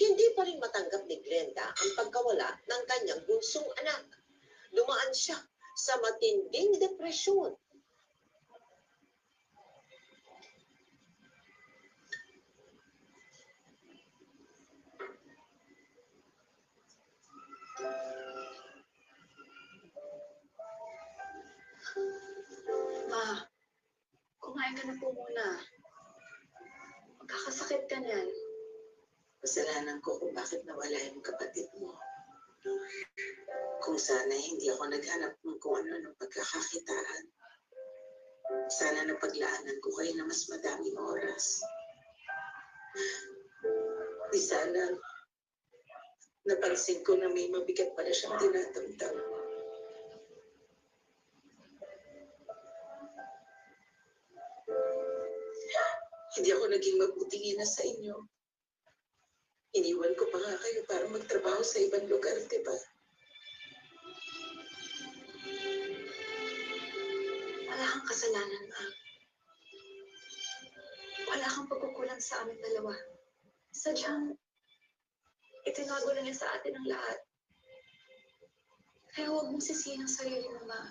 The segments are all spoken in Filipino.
Hindi pa rin matanggap ni Glenda ang pagkawala ng kanyang bunsong anak. Dumaan siya sa matinding depresyon. Ma, kumain ka na po muna. Magkakasakit ka niyan. Kasalanan ko kung bakit nawala yung kapatid mo. Kung sana hindi ako naghanap ng kung ano-ano pagkakakitaan. Sana napaglaanan ko kayo na mas madaming oras. Di sana napansin ko na may mabigat pala siyang tinatamtam. Hindi ako naging mabuting ina sa inyo. Iniwan ko pa nga kayo para magtrabaho sa ibang lugar, di ba? Wala kang kasalanan, Ma. Wala kang pagkukulang sa aming dalawa. Sadyang, itinago na niya sa atin ang lahat. Kaya huwag mong sisihin ang sarili mo, Ma.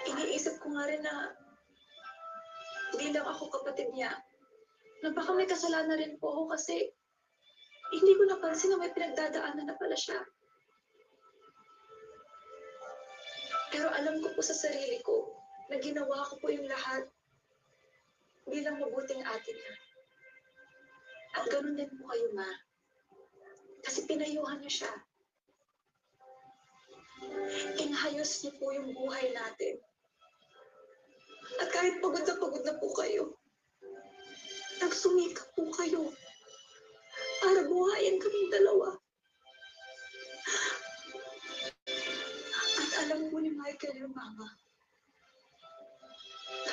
Iniisip ko nga rin na hindi lang ako kapatid niya. Na baka may kasalanan rin po ako kasi hindi ko napansin na may pinagdadaanan na pala siya. Pero alam ko po sa sarili ko na ginawa ko po yung lahat bilang mabuting ate niya. At ganoon din po kayo, Ma. Kasi pinayuhan niyo siya. Inayos niyo po yung buhay natin. At kahit pagod na po kayo, nagsumikap po kayo para buhayin kaming dalawa. At alam mo ni Michael yung Mama.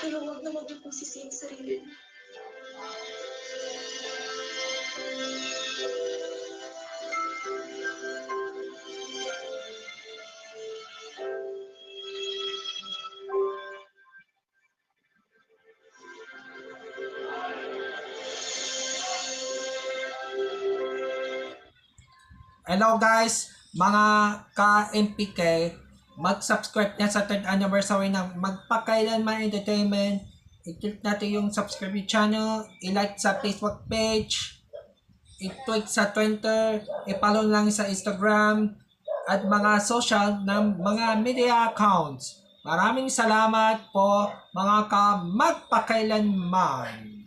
Kaya huwag na huwag niyo pong sisihin sarili niyo. Hello guys, mga ka-MPK, mag-subscribe na sa 3rd anniversary ng Magpakailanman Entertainment. I-click natin yung subscribe channel, i-like sa Facebook page, i-tweet sa Twitter, i-follow lang sa Instagram, at mga social ng mga media accounts. Maraming salamat po mga ka-Magpakailanman.